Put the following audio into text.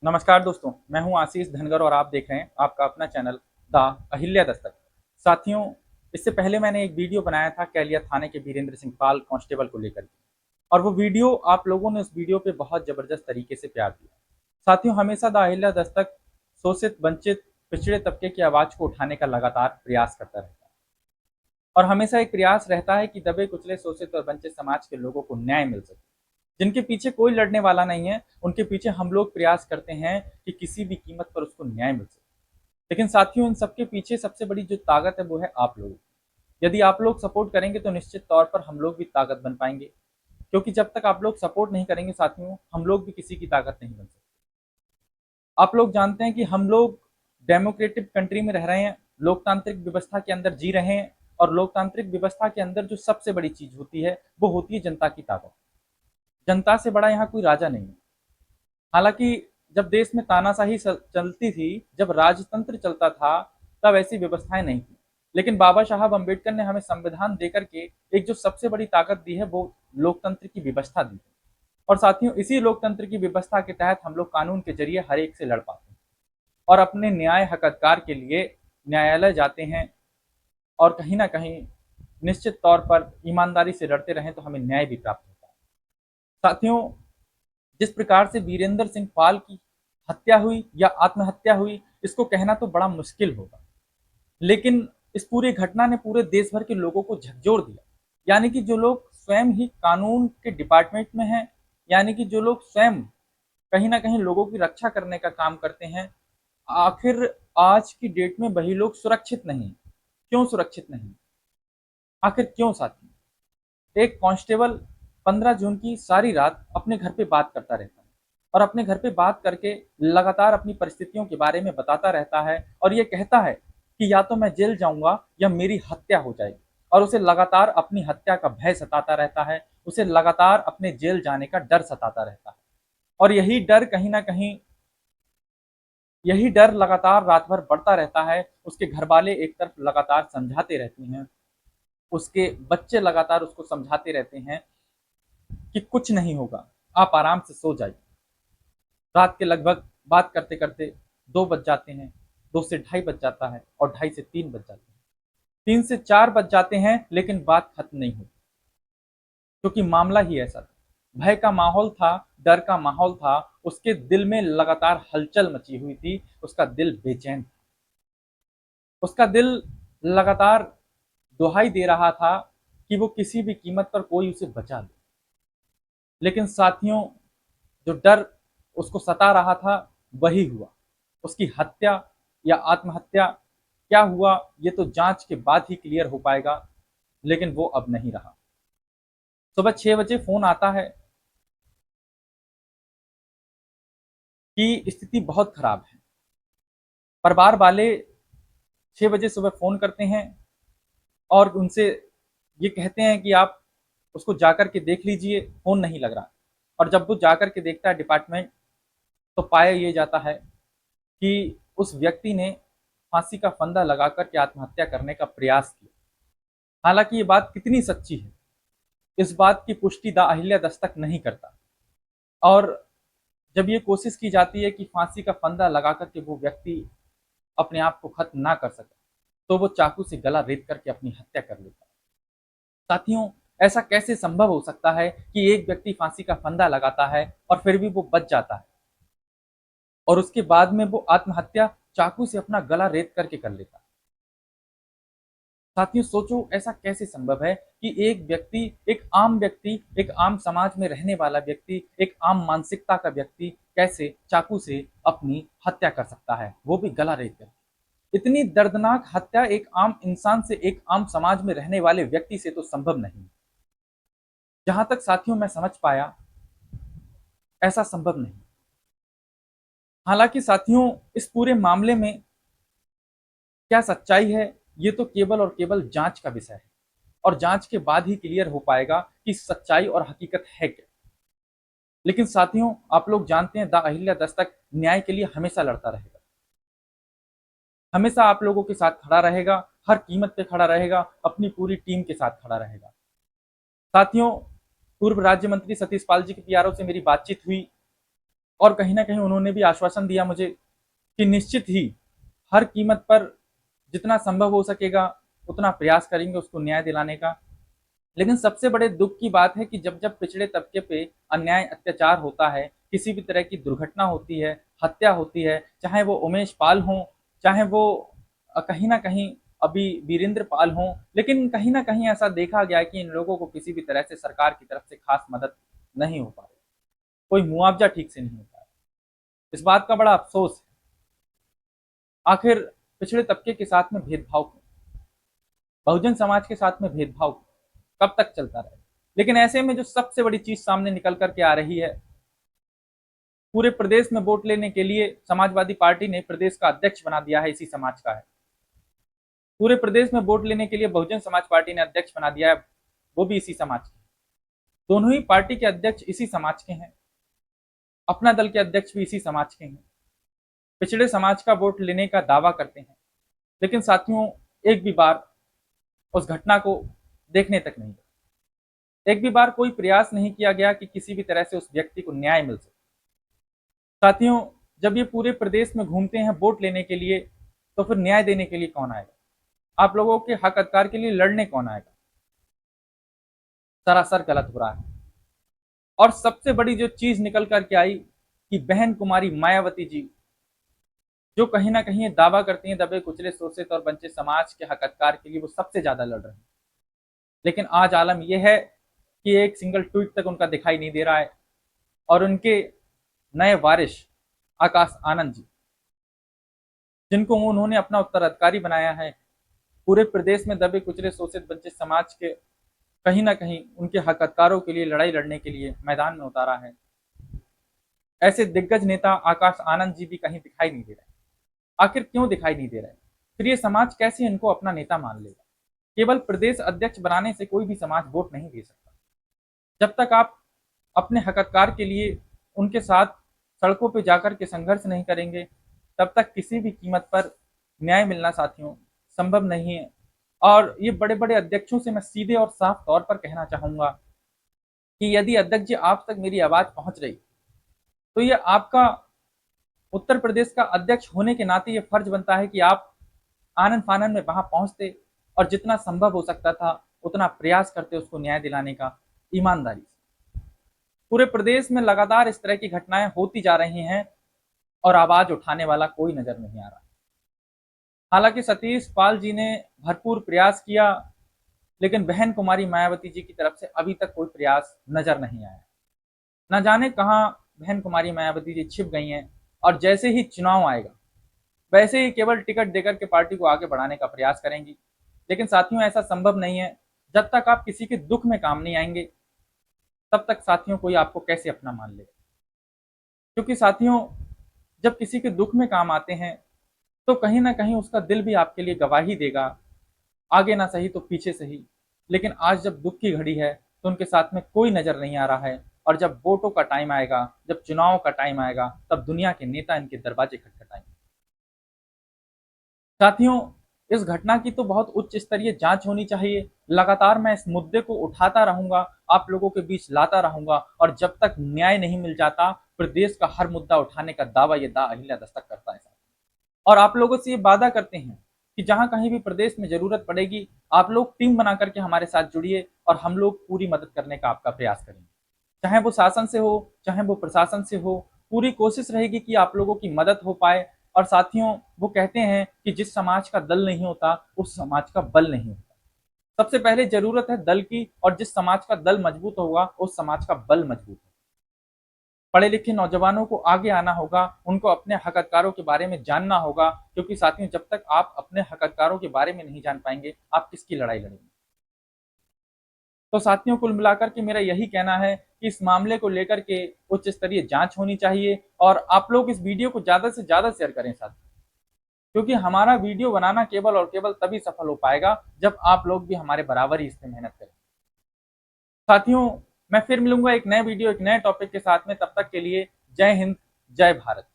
नमस्कार दोस्तों, मैं हूं आशीष धनगर और आप देख रहे हैं आपका अपना चैनल द अहिल्या दस्तक। साथियों, इससे पहले मैंने एक वीडियो बनाया था कैलिया थाने के वीरेंद्र सिंह पाल कांस्टेबल को लेकर के, और वो वीडियो आप लोगों ने उस वीडियो पे बहुत ज़बरदस्त तरीके से प्यार दिया। साथियों, हमेशा द अहिल्या दस्तक शोषित, वंचित, पिछड़े तबके की आवाज़ को उठाने का लगातार प्रयास करता रहता है, और हमेशा एक प्रयास रहता है कि दबे कुचले, शोषित और वंचित समाज के लोगों को न्याय मिल सके। जिनके पीछे कोई लड़ने वाला नहीं है, उनके पीछे हम लोग प्रयास करते हैं कि किसी भी कीमत पर उसको न्याय मिल सके। लेकिन साथियों, इन सबके पीछे सबसे बड़ी जो ताकत है वो है आप लोगों की। यदि आप लोग सपोर्ट करेंगे तो निश्चित तौर पर हम लोग भी ताकत बन पाएंगे, क्योंकि जब तक आप लोग सपोर्ट नहीं करेंगे साथियों, हम लोग भी किसी की ताकत नहीं बन सकते। आप लोग जानते हैं कि हम लोग डेमोक्रेटिक कंट्री में रह रहे हैं, लोकतांत्रिक व्यवस्था के अंदर जी रहे हैं, और लोकतांत्रिक व्यवस्था के अंदर जो सबसे बड़ी चीज होती है वो होती है जनता की ताकत। जनता से बड़ा यहाँ कोई राजा नहीं है। हालांकि जब देश में तानाशाही चलती थी, जब राजतंत्र चलता था, तब ऐसी व्यवस्थाएं नहीं थी। लेकिन बाबा साहब अम्बेडकर ने हमें संविधान देकर के एक जो सबसे बड़ी ताकत दी है वो लोकतंत्र की व्यवस्था दी है। और साथियों, इसी लोकतंत्र की व्यवस्था के तहत हम लोग कानून के जरिए हर एक से लड़ पाते हैं, और अपने न्याय हक अधिकार के लिए न्यायालय जाते हैं, और कहीं ना कहीं निश्चित तौर पर ईमानदारी से लड़ते रहें तो हमें न्याय भी प्राप्त होता है। साथियों, जिस प्रकार से वीरेंद्र सिंह पाल की हत्या हुई या आत्महत्या हुई, इसको कहना तो बड़ा मुश्किल होगा, लेकिन इस पूरी घटना ने पूरे देश भर के लोगों को झकझोर दिया। यानी कि जो लोग स्वयं ही कानून के डिपार्टमेंट में हैं, यानी कि जो लोग स्वयं कहीं ना कहीं लोगों की रक्षा करने का काम करते हैं, आखिर आज की डेट में वही लोग सुरक्षित नहीं। क्यों सुरक्षित नहीं? आखिर क्यों साथी? एक कांस्टेबल 15 जून की सारी रात अपने घर पे बात करता रहता है, और अपने घर पे बात करके लगातार अपनी परिस्थितियों के बारे में बताता रहता है, और ये कहता है कि या तो मैं जेल जाऊंगा या मेरी हत्या हो जाएगी। और उसे लगातार अपनी हत्या का भय सताता रहता है, उसे लगातार अपने जेल जाने का डर सताता रहता है। और यही डर कहीं ना कहीं, यही डर लगातार रात भर बढ़ता रहता है। उसके घर वाले एक तरफ लगातार समझाते रहते हैं, उसके बच्चे लगातार उसको समझाते रहते हैं कि कुछ नहीं होगा, आप आराम से सो जाइए। रात के लगभग बात करते करते 2 बज जाते हैं, 2 से ढाई बज जाता है, और 2:30 से 3 बज जाते हैं, 3 से 4 बज जाते हैं, लेकिन बात खत्म नहीं होती, क्योंकि मामला ही ऐसा था। भय का माहौल था, डर का माहौल था, उसके दिल में लगातार हलचल मची हुई थी, उसका दिल बेचैन था, उसका दिल लगातार दुहाई दे रहा था कि वो किसी भी कीमत पर कोई उसे बचा ले। लेकिन साथियों, जो डर उसको सता रहा था वही हुआ। उसकी हत्या या आत्महत्या क्या हुआ, ये तो जांच के बाद ही क्लियर हो पाएगा, लेकिन वो अब नहीं रहा। सुबह 6 बजे फोन आता है कि स्थिति बहुत खराब है। परिवार वाले 6 बजे सुबह फोन करते हैं, और उनसे ये कहते हैं कि आप उसको जाकर के देख लीजिए, फोन नहीं लग रहा। और जब वो जाकर के देखता है डिपार्टमेंट, तो पाया ये जाता है कि उस व्यक्ति ने फांसी का फंदा लगाकर के आत्महत्या करने का प्रयास किया। हालांकि ये बात कितनी सच्ची है, इस बात की पुष्टि द अहिल्या दस्तक नहीं करता। और जब ये कोशिश की जाती है कि फांसी का फंदा लगा करके वो व्यक्ति अपने आप को खत्म ना कर सके, तो वो चाकू से गला रेत करके अपनी हत्या कर लेता है। साथियों, ऐसा कैसे संभव हो सकता है कि एक व्यक्ति फांसी का फंदा लगाता है और फिर भी वो बच जाता है, और उसके बाद में वो आत्महत्या चाकू से अपना गला रेत करके कर लेता है? साथियों, सोचो ऐसा कैसे संभव है कि एक व्यक्ति, एक आम व्यक्ति, एक आम समाज में रहने वाला व्यक्ति, एक आम मानसिकता का व्यक्ति कैसे चाकू से अपनी हत्या कर सकता है, वो भी गला रेत कर? इतनी दर्दनाक हत्या एक आम इंसान से, एक आम समाज में रहने वाले व्यक्ति से तो संभव नहीं। जहां तक साथियों मैं समझ पाया, ऐसा संभव नहीं। हालांकि साथियों, इस पूरे मामले में क्या सच्चाई है, ये तो केवल और केवल जांच का विषय है, और जांच के बाद ही क्लियर हो पाएगा कि सच्चाई और हकीकत है क्या। लेकिन साथियों, आप लोग जानते हैं द अहिल्या दस्तक न्याय के लिए हमेशा लड़ता रहेगा, हमेशा आप लोगों के साथ खड़ा रहेगा, हर कीमत पे खड़ा रहेगा, अपनी पूरी टीम के साथ खड़ा रहेगा। साथियों, पूर्व राज्य मंत्री सतीश पाल जी के पीआरओ से मेरी बातचीत हुई, और कहीं ना कहीं उन्होंने भी आश्वासन दिया मुझे कि निश्चित ही हर कीमत पर जितना संभव हो सकेगा उतना प्रयास करेंगे उसको न्याय दिलाने का। लेकिन सबसे बड़े दुख की बात है कि जब जब पिछड़े तबके पे अन्याय अत्याचार होता है, किसी भी तरह की दुर्घटना होती है, हत्या होती है, चाहे वो उमेश पाल हों, चाहे वो कहीं ना कहीं अभी वीरेंद्र पाल हों, लेकिन कहीं ना कहीं ऐसा देखा गया है कि इन लोगों को किसी भी तरह से सरकार की तरफ से खास मदद नहीं हो पा रही, कोई मुआवजा ठीक से नहीं हो पा रहा। इस बात का बड़ा अफसोस है। आखिर पिछड़े तबके के साथ में भेदभाव क्यों, बहुजन समाज के साथ में भेदभाव क्यों? कब तक चलता रहे? लेकिन ऐसे में जो सबसे बड़ी चीज सामने निकल करके आ रही है, पूरे प्रदेश में वोट लेने के लिए समाजवादी पार्टी ने प्रदेश का अध्यक्ष बना दिया है, इसी समाज का है। पूरे प्रदेश में वोट लेने के लिए बहुजन समाज पार्टी ने अध्यक्ष बना दिया है, वो भी इसी समाज के। दोनों ही पार्टी के अध्यक्ष इसी समाज के हैं, अपना दल के अध्यक्ष भी इसी समाज के हैं। पिछड़े समाज का वोट लेने का दावा करते हैं, लेकिन साथियों एक भी बार उस घटना को देखने तक नहीं गए। एक भी बार कोई प्रयास नहीं किया गया कि किसी भी तरह से उस व्यक्ति को न्याय मिल सके। साथियों जब ये पूरे प्रदेश में घूमते हैं वोट लेने के लिए, तो फिर न्याय देने के लिए कौन आएगा? आप लोगों के हक अधिकार के लिए लड़ने कौन आएगा? सरासर गलत हो रहा है। और सबसे बड़ी जो चीज निकल करके आई कि बहन कुमारी मायावती जी, जो कहीं ना कहीं दावा करती हैं दबे कुचले शोषित और वंचित समाज के हक अधिकार के लिए वो सबसे ज्यादा लड़ रहे हैं, लेकिन आज आलम यह है कि एक सिंगल ट्वीट तक उनका दिखाई नहीं दे रहा है। और उनके नए वारिस आकाश आनंद जी, जिनको उन्होंने अपना उत्तराधिकारी बनाया है, पूरे प्रदेश में दबे कुचले शोषित वंचित समाज के कहीं ना कहीं उनके हक अधिकारों के लिए लड़ाई लड़ने के लिए मैदान में उतारा है। ऐसे दिग्गज नेता आकाश आनंद जी भी कहीं दिखाई नहीं दे रहे। आखिर क्यों दिखाई नहीं दे रहे? फिर ये समाज कैसे इनको अपना नेता मान लेगा? केवल प्रदेश अध्यक्ष बनाने से कोई भी समाज वोट नहीं दे सकता। जब तक आप अपने हक अधिकार के लिए उनके साथ सड़कों पर जाकर के संघर्ष नहीं करेंगे, तब तक किसी भी कीमत पर न्याय मिलना साथियों संभव नहीं है। और ये बड़े बड़े अध्यक्षों से मैं सीधे और साफ तौर पर कहना चाहूंगा कि यदि अध्यक्ष जी आप तक मेरी आवाज पहुंच रही, तो ये आपका उत्तर प्रदेश का अध्यक्ष होने के नाते ये फर्ज बनता है कि आप आनन फानन में वहां पहुंचते और जितना संभव हो सकता था उतना प्रयास करते उसको न्याय दिलाने का, ईमानदारी से। पूरे प्रदेश में लगातार इस तरह की घटनाएं होती जा रही हैं और आवाज उठाने वाला कोई नजर नहीं आ रहा। हालांकि सतीश पाल जी ने भरपूर प्रयास किया, लेकिन बहन कुमारी मायावती जी की तरफ से अभी तक कोई प्रयास नजर नहीं आया। न जाने कहां बहन कुमारी मायावती जी छिप गई हैं, और जैसे ही चुनाव आएगा वैसे ही केवल टिकट देकर के पार्टी को आगे बढ़ाने का प्रयास करेंगी। लेकिन साथियों ऐसा संभव नहीं है। जब तक आप किसी के दुख में काम नहीं आएंगे, तब तक साथियों कोई आपको कैसे अपना मान लेगा? क्योंकि साथियों जब किसी के दुख में काम आते हैं, तो कहीं ना कहीं उसका दिल भी आपके लिए गवाही देगा, आगे ना सही तो पीछे सही। लेकिन आज जब दुख की घड़ी है तो उनके साथ में कोई नजर नहीं आ रहा है। और जब वोटों का टाइम आएगा, जब चुनाव का टाइम आएगा, तब दुनिया के नेता इनके दरवाजे खटखटाएंगे। साथियों इस घटना की तो बहुत उच्च स्तरीय जांच होनी चाहिए। लगातार मैं इस मुद्दे को उठाता रहूंगा, आप लोगों के बीच लाता रहूंगा, और जब तक न्याय नहीं मिल जाता प्रदेश का हर मुद्दा उठाने का दावा ये दा अहिल्या दस्तक करता है। और आप लोगों से ये वादा करते हैं कि जहां कहीं भी प्रदेश में जरूरत पड़ेगी, आप लोग टीम बना करके हमारे साथ जुड़िए और हम लोग पूरी मदद करने का आपका प्रयास करेंगे। चाहे वो शासन से हो, चाहे वो प्रशासन से हो, पूरी कोशिश रहेगी कि आप लोगों की मदद हो पाए। और साथियों वो कहते हैं कि जिस समाज का दल नहीं होता उस समाज का बल नहीं होता। सबसे पहले जरूरत है दल की, और जिस समाज का दल मजबूत होगा उस समाज का बल मजबूत होगा। पढ़े लिखे नौजवानों को आगे आना होगा, उनको अपने हक अधिकारों के बारे में जानना होगा, क्योंकि साथियों जब तक आप अपने हक अधिकारों के बारे में नहीं जान पाएंगे, आप किसकी लड़ाई लड़ेंगे? तो साथियों कुल मिलाकर के मेरा यही कहना है कि इस मामले को लेकर के उच्च स्तरीय जांच होनी चाहिए, और आप लोग इस वीडियो को ज्यादा से ज्यादा शेयर करें साथियों, क्योंकि हमारा वीडियो बनाना केवल और केवल तभी सफल हो पाएगा जब आप लोग भी हमारे बराबर ही इसमें मेहनत करें। साथियों मैं फिर मिलूंगा एक नए वीडियो एक नए टॉपिक के साथ में, तब तक के लिए जय हिंद, जय भारत।